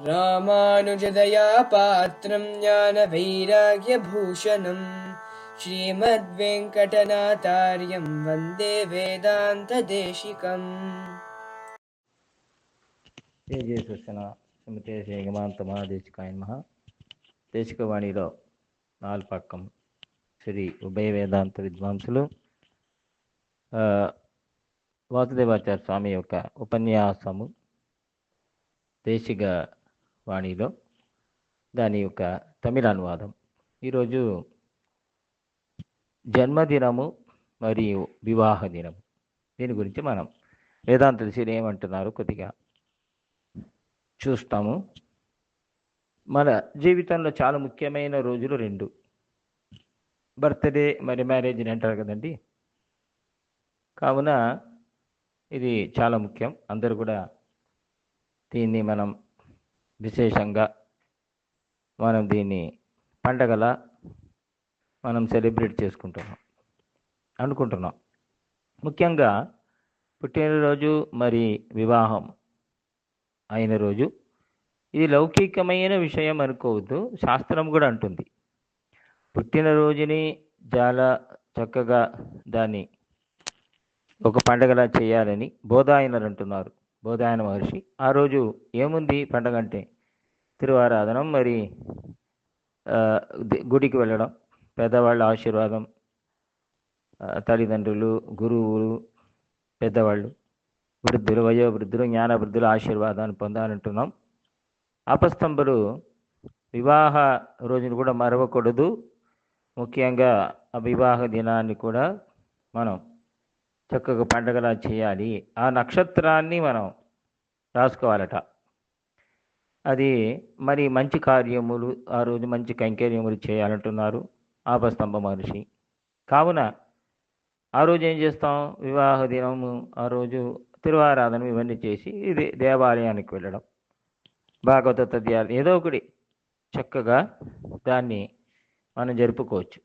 రామానుజదయా పాత్రం జ్ఞానవైరాగ్యభూషణం శ్రీమద్వేంకటనాథార్యం వందే వేదాంతదేశికం. జయ సృష్ణ సుమతే శ్రీగమాంత మహాదేశికాయ మహా దేశికవాణిలో నాల్పక్కం శ్రీ ఉభయ వేదాంత విద్వాంసులు వాసుదేవాచార్య స్వామి యొక్క ఉపన్యాసము దేశిక వాణిలో దాని యొక్క తమిళ అనువాదం. ఈరోజు జన్మదినము మరియు వివాహ దినము, దీని గురించి మనం వేదాంత ఋషులు ఏమంటున్నారు కొద్దిగా చూస్తాము. మన జీవితంలో చాలా ముఖ్యమైన రోజులు రెండు, బర్త్డే మరి మ్యారేజ్ అని అంటారు కదండి. కావున ఇది చాలా ముఖ్యం. అందరూ కూడా దీన్ని మనం విశేషంగా దీన్ని పండగలా మనం సెలబ్రేట్ అనుకుంటున్నాం. ముఖ్యంగా పుట్టినరోజు మరి వివాహం అయిన రోజు ఇది లౌకికమైన విషయం అనుకోవద్దు. శాస్త్రం కూడా అంటుంది పుట్టినరోజుని చాలా చక్కగా దాన్ని ఒక పండగలా చేయాలని బోధాయనలు అంటున్నారు. బోధాయన మహర్షి ఆ రోజు ఏముంది పండగ అంటే తిరువారాధనం, మరి గుడికి వెళ్ళడం, పెద్దవాళ్ళ ఆశీర్వాదం, తల్లిదండ్రులు, గురువులు, పెద్దవాళ్ళు, వృద్ధులు, వయోవృద్ధులు, జ్ఞానవృద్ధుల ఆశీర్వాదాన్ని పొందాలంటున్నాం. అపస్తంభులు వివాహ రోజును కూడా మరవకూడదు. ముఖ్యంగా ఆ వివాహ దినాన్ని కూడా మనం చక్కగా పండగలా చేయాలి. ఆ నక్షత్రాన్ని మనం రాసుకోవాలట. అది మరి మంచి కార్యములు, ఆ రోజు మంచి కైంకర్యములు చేయాలంటున్నారు ఆపస్తంభ మహర్షి. కావున ఆ రోజు ఏం చేస్తాం, వివాహ దినము ఆ రోజు తిరువారాధన ఇవన్నీ చేసి ఇది దేవాలయానికి వెళ్ళడం, భాగవత తద్యాలు ఏదో ఒకటి చక్కగా దాన్ని మనం జరుపుకోవచ్చు.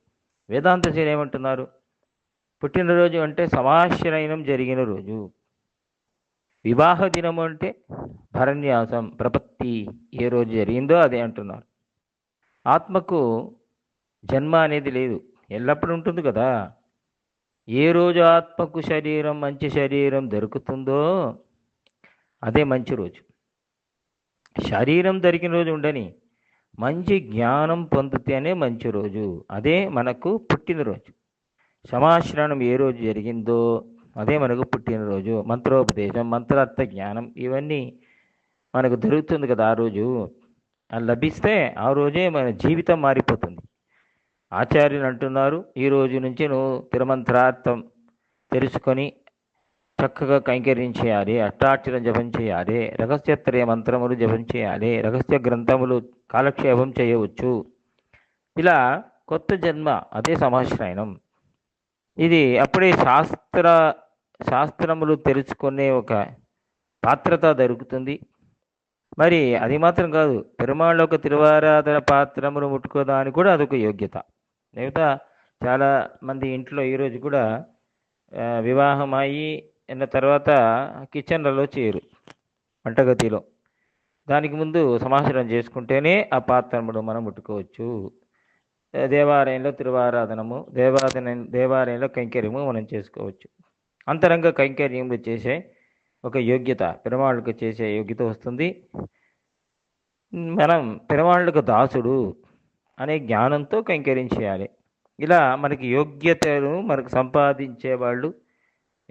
వేదాంతశీలు ఏమంటున్నారు, పుట్టినరోజు అంటే సమాశ్రయనం జరిగిన రోజు, వివాహ దినము అంటే భరణ్యాసం ప్రపత్తి ఏ రోజు జరిగిందో అదే అంటున్నారు. ఆత్మకు జన్మ అనేది లేదు, ఎల్లప్పుడూ ఉంటుంది కదా. ఏ రోజు ఆత్మకు శరీరం, మంచి శరీరం దొరుకుతుందో అదే మంచి రోజు. శరీరం దొరికిన రోజు ఉండని, మంచి జ్ఞానం పొందితేనే మంచి రోజు, అదే మనకు పుట్టినరోజు. సమాశ్రయణం ఏ రోజు జరిగిందో అదే మనకు పుట్టినరోజు. మంత్రోపదేశం, మంత్రార్థ జ్ఞానం ఇవన్నీ మనకు దొరుకుతుంది కదా ఆ రోజు. అది లభిస్తే ఆ రోజే మన జీవితం మారిపోతుంది. ఆచార్యులు అంటున్నారు, ఈ రోజు నుంచి నువ్వు తిరుమంత్రార్థం తెలుసుకొని చక్కగా కైంకర్యం చేయాలి, అష్టాక్షరం జపం చేయాలి, రహస్యత్రయ మంత్రములు జపం చేయాలి, రహస్య గ్రంథములు కాలక్షేపం చేయవచ్చు. ఇలా కొత్త జన్మ అదే సమాశ్రయణం. ఇది అప్పుడే శాస్త్రములు తెలుసుకునే ఒక పాత్రత దొరుకుతుంది. మరి అది మాత్రం కాదు, పెరుమాళ్ళ ఒక తిరువారాధన పాత్రములు ముట్టుకోదానికి కూడా అదొక యోగ్యత. లేదా చాలా మంది ఇంట్లో ఈరోజు కూడా వివాహం అయ్యి అయిన తర్వాత కిచెన్లలో చేయరు, వంటగదిలో. దానికి ముందు సమాచారం చేసుకుంటేనే ఆ పాత్రములు మనం ముట్టుకోవచ్చు. దేవాలయంలో తిరువారాధనము, దేవాలయంలో కైంకర్యము మనం చేసుకోవచ్చు. అంతరంగ కైంకర్యములు చేసే ఒక యోగ్యత, పెరుమాళ్ళకు చేసే యోగ్యత వస్తుంది. మనం పెరుమాళ్ళకు దాసుడు అనే జ్ఞానంతో కైంకర్యం చేయాలి. ఇలా మనకి యోగ్యతను మనకు సంపాదించేవాళ్ళు,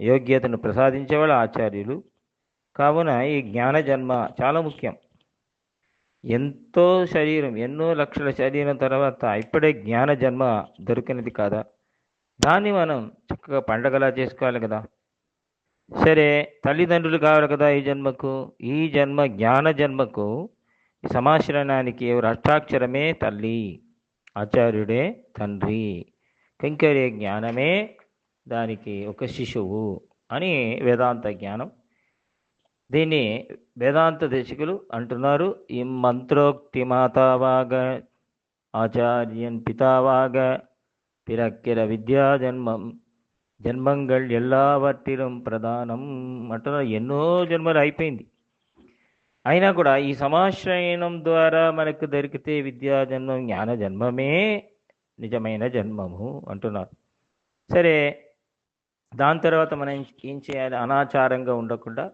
యోగ్యతను ప్రసాదించేవాళ్ళు ఆచార్యులు. కావున ఈ జ్ఞాన జన్మ చాలా ముఖ్యం. ఎంతో శరీరం, ఎన్నో లక్షల శరీరం తర్వాత ఇప్పుడే జ్ఞాన జన్మ దొరికినది కాదా, దాన్ని మనం చక్కగా పండగలా చేసుకోవాలి కదా. సరే, తల్లిదండ్రులు కావాలి కదా ఈ జన్మకు. ఈ జన్మ జ్ఞాన జన్మకు సమాశ్రయణానికి ఎవరు అష్టాక్షరమే తల్లి, ఆచార్యుడే తండ్రి, కైంకర్య జ్ఞానమే దానికి ఒక శిశువు అని వేదాంత జ్ఞానం. దీన్ని వేదాంత దేశికులు అంటున్నారు, ఈ మంత్రోక్తి మాతావాగ ఆచార్యన్ పితావాగ పిరక్కిర విద్యా జన్మంగళ్ ఎల్లావట్టిరం ప్రధానం అంటున్నారు. ఎన్నో జన్మలు అయిపోయింది. అయినా కూడా ఈ సమాశ్రయణం ద్వారా మనకు దొరికితే విద్యా జన్మం జ్ఞాన జన్మమే నిజమైన జన్మము అంటున్నారు. సరే, దాని తర్వాత మనం ఏం చేయాలి? అనాచారంగా ఉండకుండా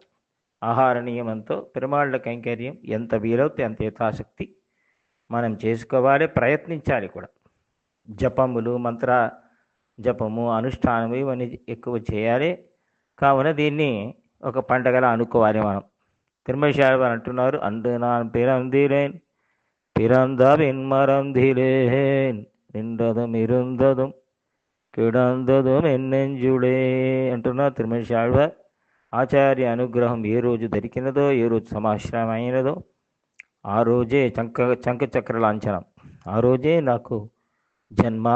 ఆహార నియమంతో పెరుమాళ్ళ కైంకర్యం ఎంత వీలవుతే అంత యథాశక్తి మనం చేసుకోవాలి, ప్రయత్నించాలి కూడా. జపములు, మంత్ర జపము, అనుష్ఠానము ఇవన్నీ ఎక్కువ చేయాలి. కావున దీన్ని ఒక పండగలా అనుకోవాలి మనం. తిరుమల అంటున్నారు, అందు నాన్ పిరందిలేన్ పిరంద వెన్మరందిలేన్ నిండదం ఇరుందదం కిడందదం ఎన్నెంజుడే అంటున్నారు తిరుమల. ఆచార్య అనుగ్రహం ఏ రోజు దొరికినదో, ఏ రోజు సమాశ్రయం అయినదో ఆ రోజే చంక చక్ర లాంఛనం, ఆ రోజే నాకు జన్మ.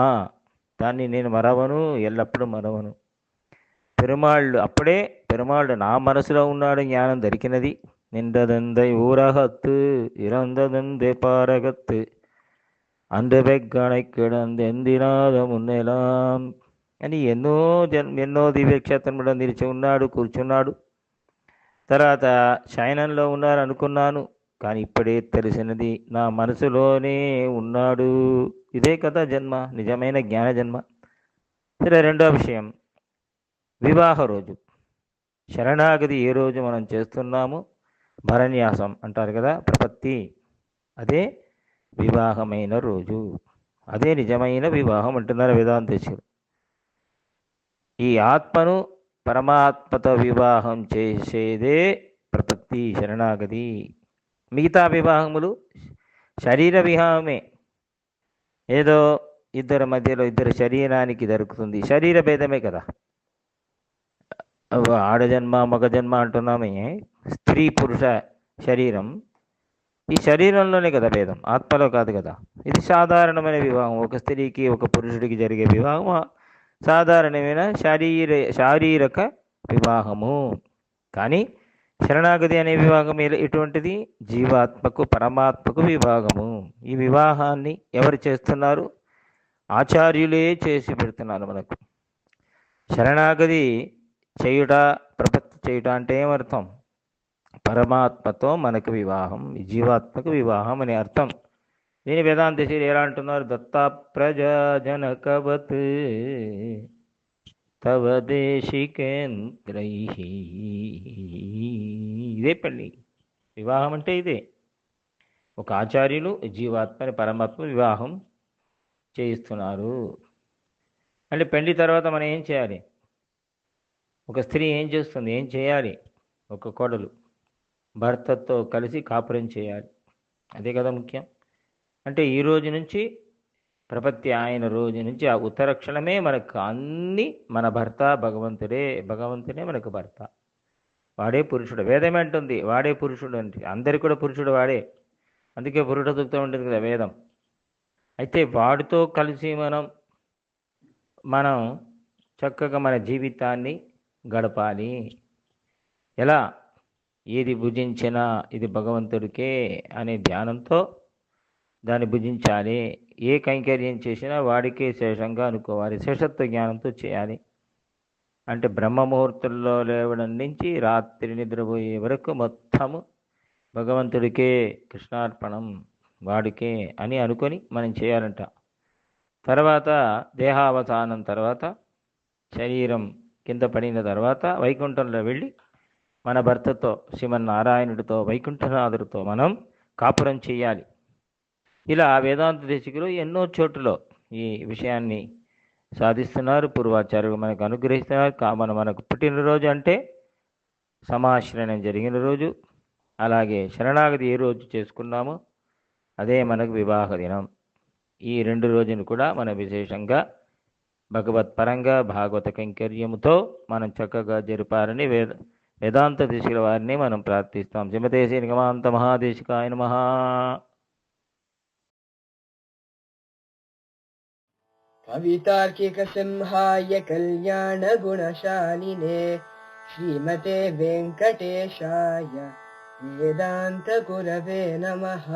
దాన్ని నేను మరవను, ఎల్లప్పుడూ మరవను. పెరుమాళ్ళు నా మనసులో ఉన్నాడు, జ్ఞానం దొరికినది. నిండదందై ఊరహత్తు ఇరందదందే పారగత్తు అందు బెగ్గణై కిడందెందినాద మున్నెలాం అని ఎన్నో దివ్యక్షేత్రంలో నిలిచి ఉన్నాడు, కూర్చున్నాడు. తర్వాత శయనంలో ఉన్నారు అనుకున్నాను, కానీ ఇప్పుడే తెలిసినది నా మనసులోనే ఉన్నాడు. ఇదే కదా జన్మ, నిజమైన జ్ఞాన జన్మ. సరే, రెండో విషయం వివాహ రోజు. శరణాగతి ఏ రోజు మనం చేస్తున్నాము? భరన్యాసం అంటారు కదా, ప్రపత్తి. అదే వివాహమైన రోజు, అదే నిజమైన వివాహం అంటున్నారు వేదాంతేశ్వరు. ఈ ఆత్మను పరమాత్మతో వివాహం చేసేదే ప్రపత్తి, శరణాగతి. మిగతా వివాహములు శరీర వివాహమే, ఏదో ఇద్దరి మధ్యలో ఇద్దరు శరీరానికి దొరుకుతుంది, శరీర భేదమే కదా. ఆడజన్మ మగ జన్మ అంటున్నామే, స్త్రీ పురుష శరీరం, ఈ శరీరంలోనే కదా భేదం, ఆత్మలో కాదు కదా. ఇది సాధారణమైన వివాహం, ఒక స్త్రీకి ఒక పురుషుడికి జరిగే వివాహం సాధారణమైన శారీరక వివాహము. కానీ శరణాగతి అనే వివాహం ఎటువంటిది? జీవాత్మకు పరమాత్మకు వివాహము. ఈ వివాహాన్ని ఎవరు చేస్తున్నారు? ఆచార్యులే చేసి పెడుతున్నారు మనకు. శరణాగతి చేయుట, ప్రపత్తి చేయుట అంటే ఏమర్థం? పరమాత్మతో మనకు వివాహం, జీవాత్మకు వివాహం అనే అర్థం. దీని వేదాంతశీలు ఎలా అంటున్నారు? దత్తా ప్రజాజనకవత్ తవ దేశికేంద్రై. ఇదే పెళ్ళి, వివాహం అంటే ఇదే. ఒక ఆచార్యులు జీవాత్మని పరమాత్మ వివాహం చేయిస్తున్నారు. అంటే పెళ్లి తర్వాత మనం ఏం చేయాలి? ఒక స్త్రీ ఏం చేస్తుంది, ఏం చేయాలి? ఒక కోడలు భర్తతో కలిసి కాపురం చేయాలి, అదే కదా ముఖ్యం. అంటే ఈ రోజు నుంచి ప్రపత్తి ఆయన రోజు నుంచి ఆ ఉత్తరక్షణమే మనకు అన్ని, మన భర్త భగవంతుడే మనకు భర్త, వాడే పురుషుడు. వేదమే అంటుంది వాడే పురుషుడు అంటే, అందరికి కూడా పురుషుడు వాడే, అందుకే పురుష సూక్తం ఉంటుంది కదా వేదం. అయితే వాడితో కలిసి మనం చక్కగా మన జీవితాన్ని గడపాలి. ఎలా? ఏది భుజించినా ఇది భగవంతుడికే అనే ధ్యానంతో దాన్ని భుజించాలి. ఏ కైంకర్యం చేసినా వాడికే శేషంగా అనుకోవాలి, శేషత్వ జ్ఞానంతో చేయాలి. అంటే బ్రహ్మముహూర్తంలో లేవడం నుంచి రాత్రి నిద్రపోయే వరకు మొత్తము భగవంతుడికే కృష్ణార్పణం, వాడికే అని అనుకొని మనం చేయాలంట. తర్వాత దేహావసానం తర్వాత, శరీరం కింద పడిన తర్వాత వైకుంఠంలో వెళ్ళి మన భర్తతో, శ్రీమన్నారాయణుడితో, వైకుంఠనాథుడితో మనం కాపురం చేయాలి. ఇలా వేదాంత దేశికులు ఎన్నో చోట్లలో ఈ విషయాన్ని సాధిస్తున్నారు, పూర్వాచార్యులు మనకు అనుగ్రహిస్తున్నారు. మనకు పుట్టినరోజు అంటే సమాశ్రయణం జరిగిన రోజు, అలాగే శరణాగతి ఏ రోజు చేసుకున్నామో అదే మనకు వివాహ దినం. ఈ రెండు రోజులు కూడా మన విశేషంగా భగవత్పరంగా భాగవత కైంకర్యముతో మనం చక్కగా జరిపారని వేదాంత దేశికుల వారిని మనం ప్రార్థిస్తాం. శ్రీమతే శ్రీ నిగమాంత మహాదేశికాయ నమః. कवितार्किक सिंहाय कल्याण गुणशालिने श्रीमते वेंकटेशाय वेदांत गुरवे नमः।